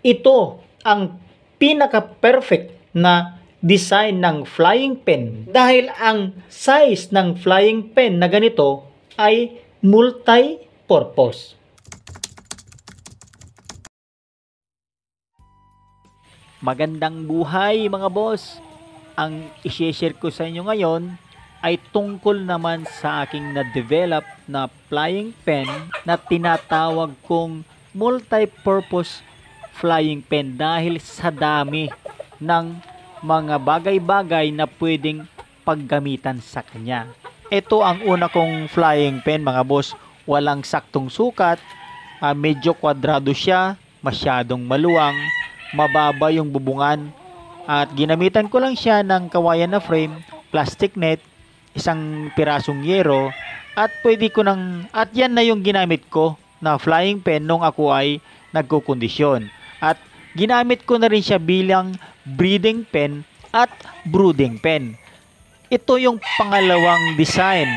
ito ang pinaka-perfect na design ng flying pen dahil ang size ng flying pen na ganito ay multi-purpose. Magandang buhay mga boss! Ang i-share ko sa inyo ngayon ay tungkol naman sa aking na-develop na flying pen na tinatawag kong multi-purpose flying pen dahil sa dami ng mga bagay-bagay na pwedeng paggamitan sa kanya. Ito ang una kong flying pen mga boss, walang saktong sukat, medyo kwadrado siya, masyadong maluwang, mababa yung bubungan, at ginamitan ko lang siya ng kawayan na frame, plastic net, isang pirasong yero, at at yan na yung ginamit ko na flying pen nung ako ay nagkukondisyon. At ginamit ko na rin siya bilang breeding pen at brooding pen. Ito yung pangalawang design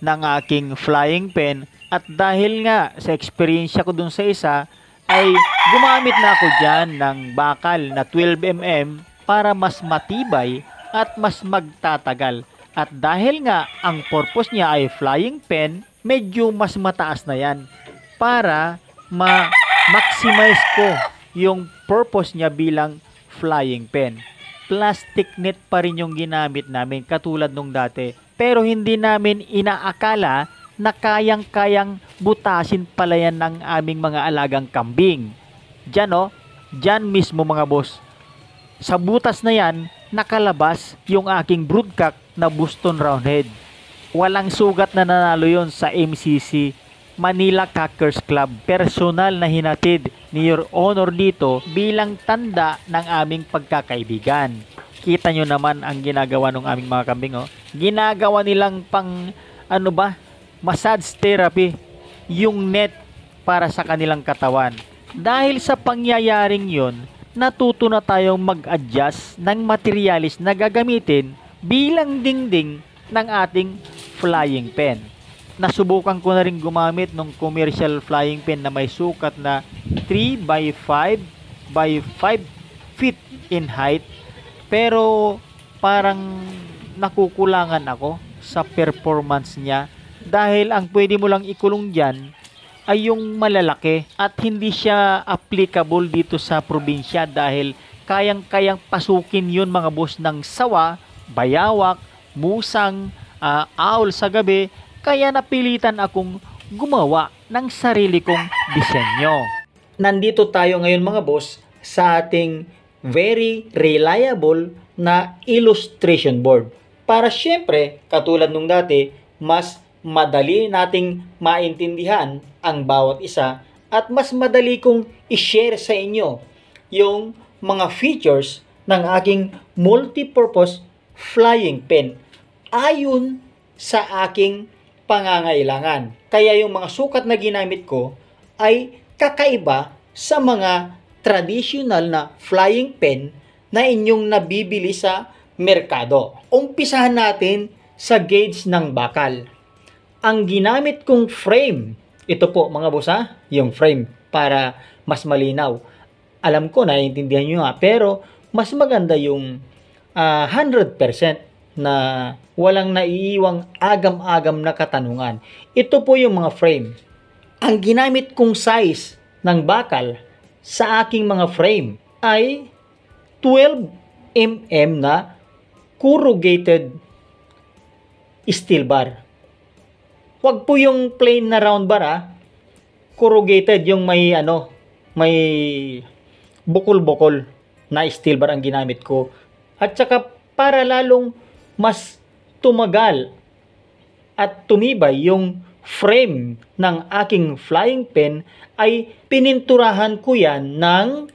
ng aking flying pen, at dahil nga sa experience ko dun sa isa, ay gumamit na ako dyan ng bakal na 12mm para mas matibay at mas magtatagal. At dahil nga ang purpose niya ay flying pen, medyo mas mataas na yan para ma-maximize ko yung purpose niya bilang flying pen. Plastic net pa rin yung ginamit namin katulad nung dati. Pero hindi namin inaakala na kayang-kayang butasin pala yan ng aming mga alagang kambing. Diyan mismo mga boss. Sa butas na yan, nakalabas yung aking broodcock na Boston Roundhead. Walang sugat na nanalo yon sa MCC, Manila Cockers Club. Personal na hinatid ni Your Honor dito bilang tanda ng aming pagkakaibigan. Kita nyo naman ang ginagawa ng aming mga kambing. Ginagawa nilang massage therapy yung net para sa kanilang katawan. Dahil sa pangyayaring yon, natuto na tayong mag-adjust ng materialis na gagamitin bilang dingding ng ating flying pen. Nasubukan ko na rin gumamit ng commercial flying pen na may sukat na 3 by 5 by 5 feet in height, pero parang nakukulangan ako sa performance niya dahil ang pwede mo lang ikulong dyan ay yung malalaki at hindi siya applicable dito sa probinsya dahil kayang-kayang pasukin yun mga boss ng sawa, bayawak, musang, owl sa gabi. Kaya napilitan akong gumawa ng sarili kong disenyo. Nandito tayo ngayon mga boss sa ating very reliable na illustration board. Para syempre, katulad nung dati, mas madali nating maintindihan ang bawat isa at mas madali kong i-share sa inyo yung mga features ng aking multipurpose flying pen ayon sa aking pangangailangan. Kaya yung mga sukat na ginamit ko ay kakaiba sa mga traditional na flying pen na inyong nabibili sa merkado. Umpisahan natin sa gauge ng bakal. Ang ginamit kong frame, ito po mga boss yung frame para mas malinaw. Alam ko, naiintindihan nyo nga, pero mas maganda yung 100% na walang naiiwang agam-agam na katanungan. Ito po yung mga frame. Ang ginamit kong size ng bakal sa aking mga frame ay 12mm na corrugated steel bar. Huwag po yung plain na round bar corrugated yung may bukol-bukol na steel bar ang ginamit ko. At saka para lalong mas tumagal at tumibay yung frame ng aking flying pen ay pininturahan ko yan ng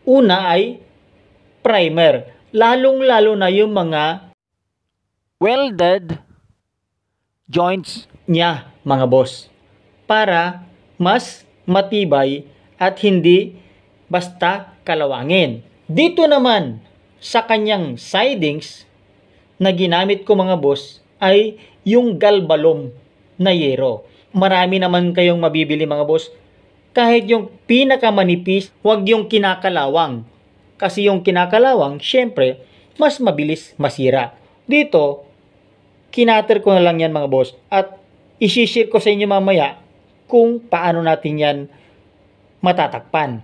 una ay primer. Lalong-lalo na yung mga welded joints niya mga boss para mas matibay at hindi basta kalawangin. Dito naman sa kanyang sidings na ginamit ko mga boss ay yung galbalom na yero. Marami naman kayong mabibili mga boss Kahit yung pinakamanipis, huwag yung kinakalawang. Kasi yung kinakalawang, syempre, mas mabilis masira. Dito, kinater ko na lang yan mga boss at isishare ko sa inyo mamaya kung paano natin yan matatakpan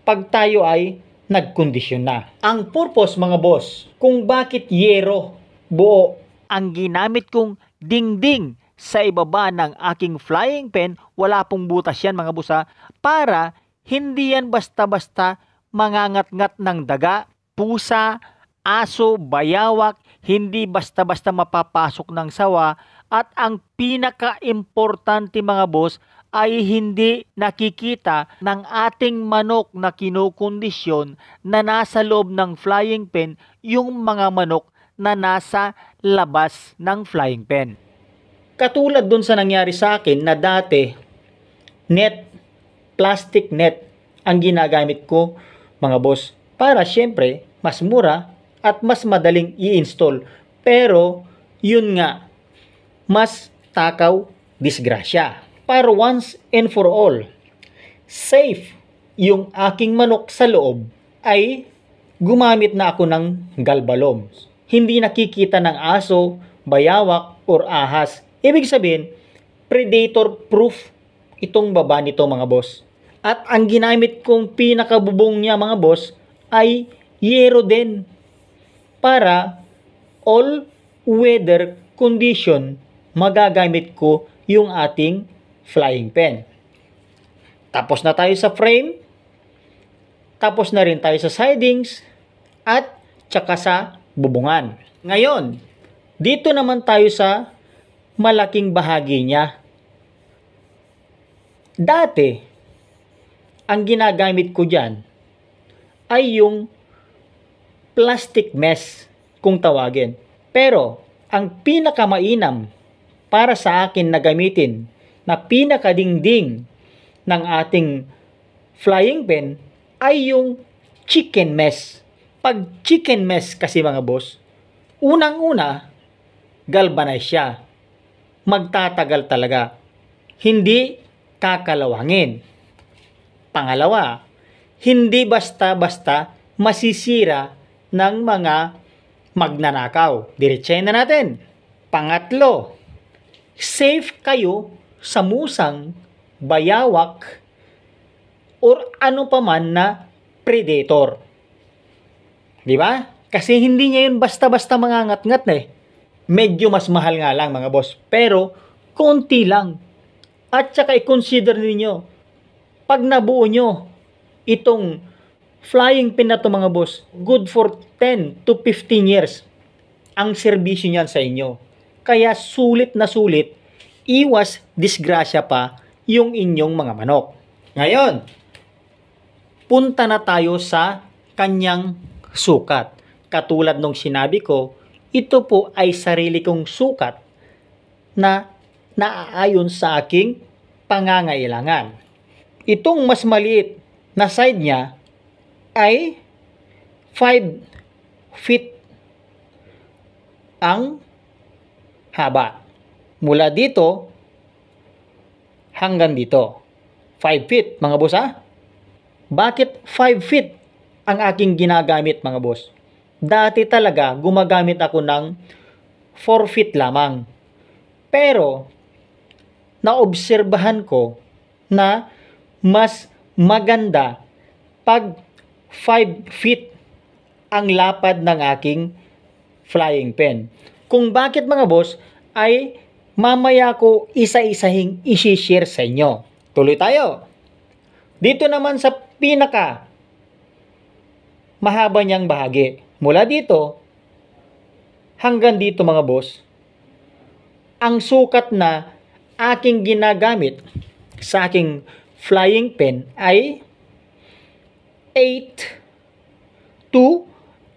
pag tayo ay nagkondisyon na. Ang purpose mga boss, kung bakit yero buo ang ginamit kong dingding sa ibaba ng aking flying pen, wala pong butas yan mga boss ha, para hindi yan basta-basta mangangat-ngat ng daga, pusa, aso, bayawak, hindi basta-basta mapapasok ng sawa, at ang pinaka-importante mga boss ay hindi nakikita ng ating manok na kinukondisyon na nasa loob ng flying pen yung mga manok na nasa labas ng flying pen. Katulad dun sa nangyari sa akin na dati, net, plastic net ang ginagamit ko mga boss para syempre mas mura at mas madaling i-install. Pero yun nga, mas takaw disgrasya. Para once and for all, safe yung aking manok sa loob, ay gumamit na ako ng galbaloms. Hindi nakikita ng aso, bayawak, or ahas. Ibig sabihin, predator proof itong baba nito mga boss. At ang ginamit kong pinakabubong niya mga boss ay yero din. Para all weather condition, magagamit ko yung ating flying pen. Tapos na tayo sa frame, tapos na rin tayo sa sidings, at tsaka sa bubungan. Ngayon, dito naman tayo sa malaking bahagi niya. Dati, ang ginagamit ko dyan ay yung plastic mesh kung tawagin. Pero, ang pinakamainam para sa akin na gamitin na pinakadingding ng ating flying pen ay yung chicken mesh. Pag chicken mesh kasi mga boss, unang-una, galvanize siya. Magtatagal talaga. Hindi kakalawangin. Pangalawa, hindi basta-basta masisira ng mga magnanakaw. Diretsahin na natin. Pangatlo, safe kayo sa musang, bayawak, or ano pa man na predator. Di ba? Kasi hindi niya yun basta-basta mangangat-ngat na eh. Medyo mas mahal nga lang mga boss. Pero, konti lang. At saka i-consider ninyo, pag nabuo nyo itong flying pin na to mga boss, good for 10 to 15 years ang serbisyo niyan sa inyo. Kaya sulit na sulit, iwas disgrasya pa yung inyong mga manok. Ngayon, punta na tayo sa kanyang sukat. Katulad nung sinabi ko, ito po ay sarili kong sukat na naaayon sa aking pangangailangan. Itong mas maliit na side niya ay 5 feet ang haba. Mula dito hanggang dito. 5 feet mga boss ha? Bakit 5 feet ang aking ginagamit mga boss? Dati talaga gumagamit ako ng 4 feet lamang. Pero naobserbahan ko na mas maganda pag 5 feet ang lapad ng aking flying pen. Kung bakit mga boss ay mamaya ko isa-isahing isi-share sa inyo. Tuloy tayo. Dito naman sa pinaka mahaba niyang bahagi. Mula dito hanggang dito mga boss, ang sukat na aking ginagamit sa aking flying pen ay 8 to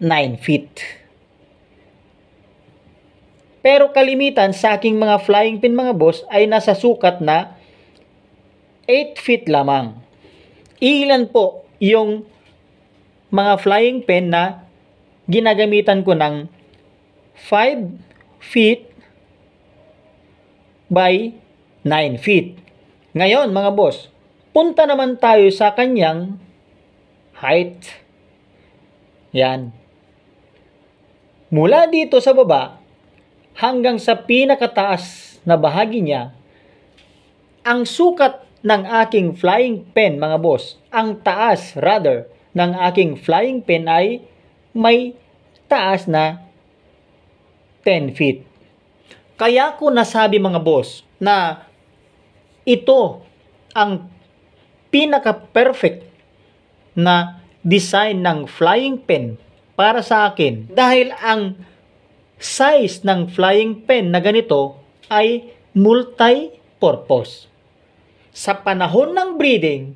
9 feet. Pero kalimitan sa aking mga flying pin mga boss ay nasa sukat na 8 feet lamang. Ilan po yung mga flying pin na ginagamitan ko ng 5 feet by 9 feet. Ngayon mga boss, Punta naman tayo sa kanyang height. Yan. Mula dito sa baba hanggang sa pinakataas na bahagi niya, ang sukat ng aking flying pen, mga boss, ang taas rather ng aking flying pen ay may taas na 10 feet. Kaya ko nasabi, mga boss, na ito ang pinaka-perfect na design ng flying pen para sa akin, dahil ang size ng flying pen na ganito ay multi-purpose. Sa panahon ng breeding,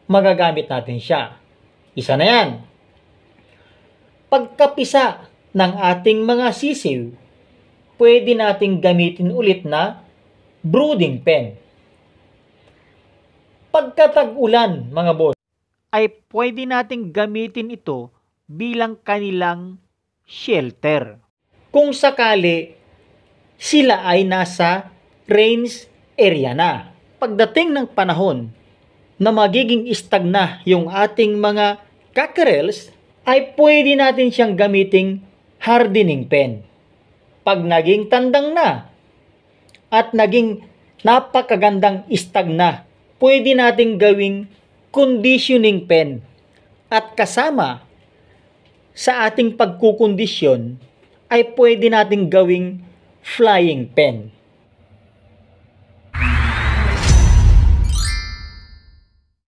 magagamit natin siya. Isa na yan. Pagkapisa ng ating mga sisiw, pwede nating gamitin ulit na brooding pen. Pagkatag-ulan, mga boss, ay pwede nating gamitin ito bilang kanilang shelter. Kung sakali sila ay nasa range area na. Pagdating ng panahon na magiging stagna yung ating mga cockerels, ay pwede natin siyang gamiting hardening pen. Pag naging tandang na at naging napakagandang stagna, pwede nating gawing conditioning pen. At kasama sa ating pagkukondisyon ay pwede nating gawing flying pen.